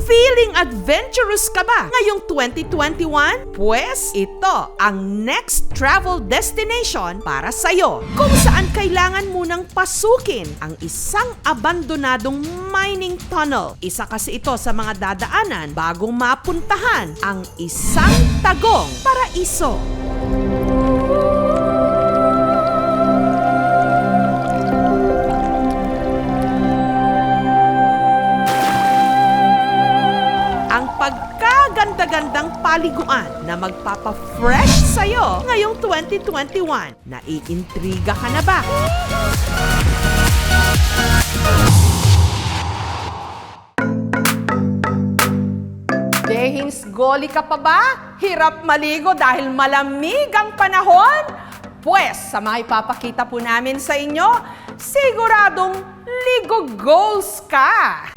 Feeling adventurous ka ba ngayong 2021? Pwes, ito ang next travel destination para sa'yo. Kung saan kailangan munang pasukin ang isang abandonadong mining tunnel. Isa kasi ito sa mga dadaanan bagong mapuntahan ang isang tagong paraiso. Pagkaganda-gandang paliguan na magpapa-fresh sa'yo ngayong 2021. Naiintriga ka na ba? Dehins, goli ka pa ba? Hirap maligo dahil malamig ang panahon? Pwes, sa mga ipapakita po namin sa inyo, siguradong ligo goals ka!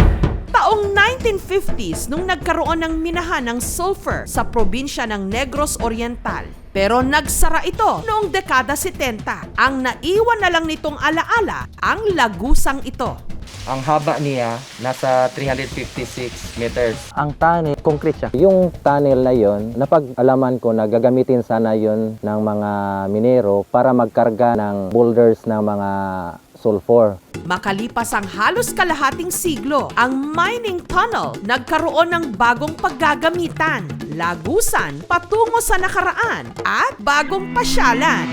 Taong 1950s nung nagkaroon ng minahan ng sulfur sa probinsya ng Negros Oriental. Pero nagsara ito noong dekada 70. Ang naiwan na lang nitong alaala ang lagusang ito. Ang haba niya, nasa 356 meters. Ang tunnel, concrete siya. Yung tunnel na yon, napag-alaman ko na gagamitin sana yon ng mga minero para magkarga ng boulders ng mga sulfur. Makalipas ang halos kalahating siglo, ang mining tunnel nagkaroon ng bagong paggagamitan, lagusan patungo sa nakaraan at bagong pasyalan.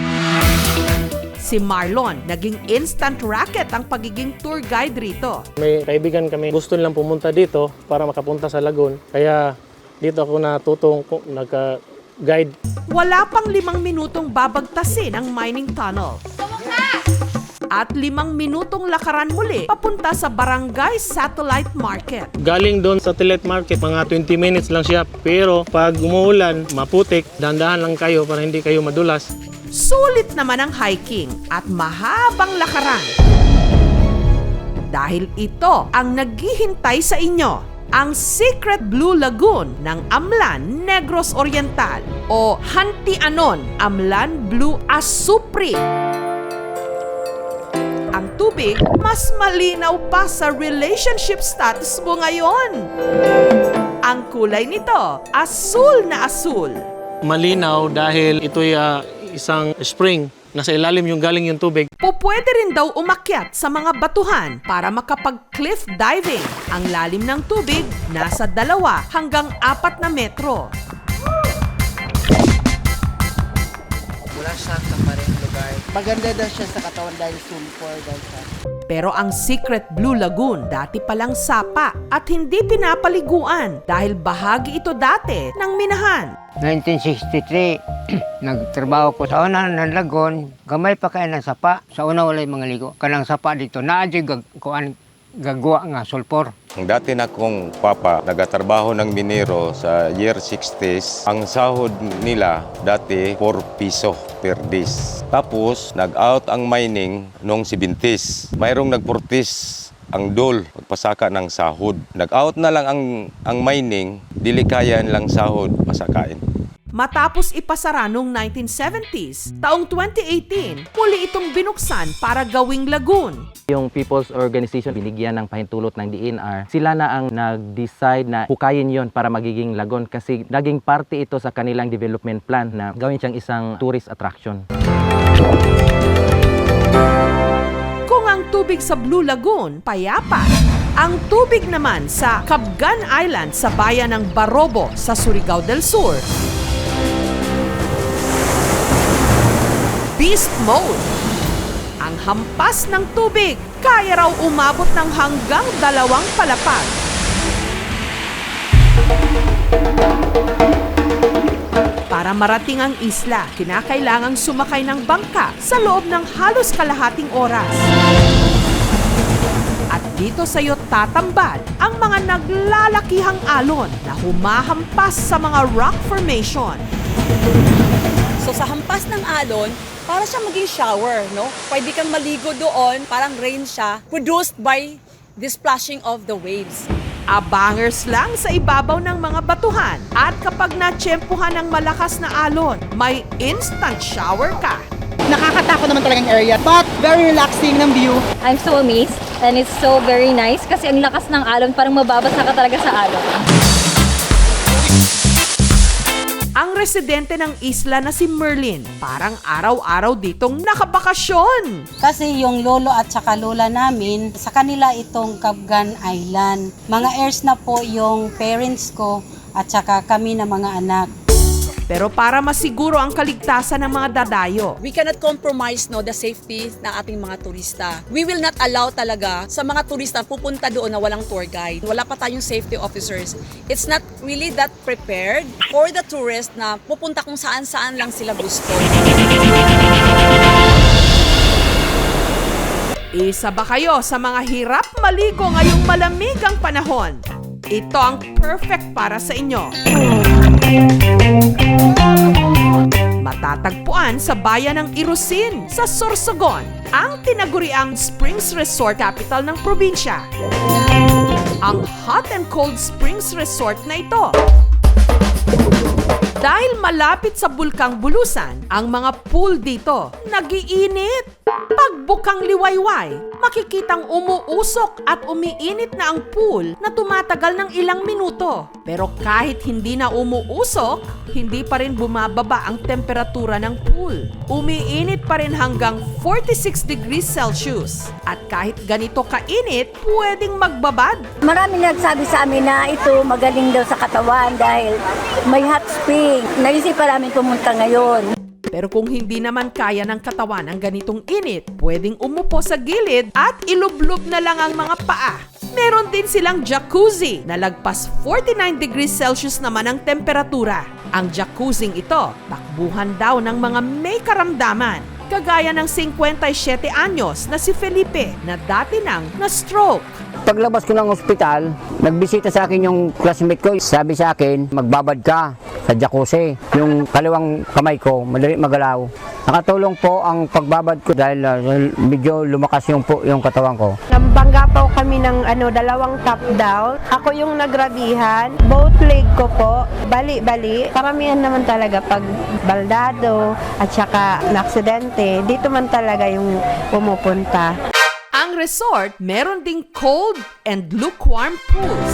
Si Marlon, naging instant racket ang pagiging tour guide rito. May kaibigan kami, gusto nilang pumunta dito para makapunta sa lagoon. Kaya dito ako natutong nagka-guide. Wala pang 5 minutong babagtasin ang mining tunnel. At 5 minutong lakaran muli papunta sa Barangay Satellite Market. Galing doon sa Satellite Market, mga 20 minutes lang siya. Pero pag umuulan, maputik, dahan-dahan lang kayo para hindi kayo madulas. Sulit naman ang hiking at mahabang lakaran. Dahil ito ang naghihintay sa inyo, ang Secret Blue Lagoon ng Amlan, Negros Oriental o Hantianon, Amlan Blue Asupri. Ang tubig, mas malinaw pa sa relationship status mo ngayon. Ang kulay nito, asul na asul. Malinaw dahil ito'y isang spring. Nasa ilalim yung galing yung tubig. Pupwede rin daw umakyat sa mga batuhan para makapag-cliff diving. Ang lalim ng tubig, nasa 2 hanggang 4 na metro. Wala siya sa pareng lugar. Maganda daw siya sa katawan dahil sulfur daw siya. Pero ang Secret Blue Lagoon dati palang sapa at hindi pinapaliguan dahil bahagi ito dati ng minahan. 1963, nagtrabaho ko sa una ng lagon, gamay pa kayo ng sapa. Sa una wala yung mga ligo. Kanang sapa dito, naadyo gagawa nga sulfur. Ang dati na kong papa, nagatrabaho ng minero sa year 60s. Ang sahod nila dati 4 piso per days. Tapos, nag-out ang mining noong 70s. Mayroong nagportis ang dole, pagpasaka ng sahod. Nag-out na lang ang mining, dili kaya lang sahod, pasakain. Matapos ipasara noong 1970s, taong 2018, muli itong binuksan para gawing lagoon. Yung People's Organization, binigyan ng pahintulot ng DNR, sila na ang nag-decide na hukayin yon para magiging lagoon kasi naging parte ito sa kanilang development plan na gawin siyang isang tourist attraction. Kung ang tubig sa Blue Lagoon, payapa. Ang tubig naman sa Cabgan Island sa bayan ng Barobo sa Surigao del Sur, beast mode. Ang hampas ng tubig, kaya raw umabot ng hanggang 2 palapag. Para marating ang isla, kinakailangang sumakay ng bangka sa loob ng halos kalahating oras. At dito sa'yo tatambad ang mga naglalakihang alon na humahampas sa mga rock formation. So sa hampas ng alon, para siya maging shower, no? Pwede kang maligo doon, parang rain siya, produced by the splashing of the waves. Abangers lang sa ibabaw ng mga batuhan at kapag natsyempuhan ng malakas na alon, may instant shower ka. Nakakatakot naman talagang area, but very relaxing ng view. I'm so amazed and it's so very nice kasi ang lakas ng alon, parang mababasa ka talaga sa alon. Ang residente ng isla na si Merlin, parang araw-araw ditong nakabakasyon. Kasi yung lolo at saka lola namin, sa kanila itong Cabgan Island. Mga heirs na po yung parents ko at saka kami na mga anak. Pero para masiguro ang kaligtasan ng mga dadayo, We cannot compromise the safety ng ating mga turista. We will not allow talaga sa mga turista pupunta doon na walang tour guide. Wala pa tayong safety officers. It's not really that prepared for the tourist na pupunta kung saan-saan lang sila gusto. isa ba kayo sa mga hirap maligo ngayong malamig ang panahon? Ito ang perfect para sa inyo. Matatagpuan sa bayan ng Irusin sa Sorsogon, ang tinaguriang Springs Resort capital ng probinsya. Ang hot and cold springs resort na ito. Dahil malapit sa Bulkang Bulusan, ang mga pool dito nagiinit. Pagbukang liwayway, makikitang umuusok at umiinit na ang pool na tumatagal ng ilang minuto. Pero kahit hindi na umuusok, hindi pa rin bumababa ang temperatura ng pool. Umiinit pa rin hanggang 46 degrees Celsius. At kahit ganito kainit, pwedeng magbabad. Marami nagsabi sa amin na ito magaling daw sa katawan dahil may hot spring. Naisip pa namin pumunta ngayon. Pero kung hindi naman kaya ng katawan ang ganitong init, pwedeng umupo sa gilid at ilublob na lang ang mga paa. Meron din silang jacuzzi na lagpas 49 degrees Celsius naman ang temperatura. Ang jacuzzing ito, takbuhan daw ng mga may karamdaman. Kagaya ng 57 anyos na si Felipe na dati nang na-stroke. Paglabas ko ng ospital, nagbisita sa akin yung classmate ko. Sabi sa akin, magbabad ka sa jacuzzi. Yung kaliwang kamay ko, madali magalaw. Nakatulong po ang pagbabad ko dahil medyo lumakas yung katawan ko. Nabangga po kami ng dalawang top down. Ako yung nagrabihan. Both leg ko po, bali-bali. Karamihan naman talaga pag baldado at saka na-aksidente, dito man talaga yung pumupunta. Ang resort, meron ding cold and lukewarm pools.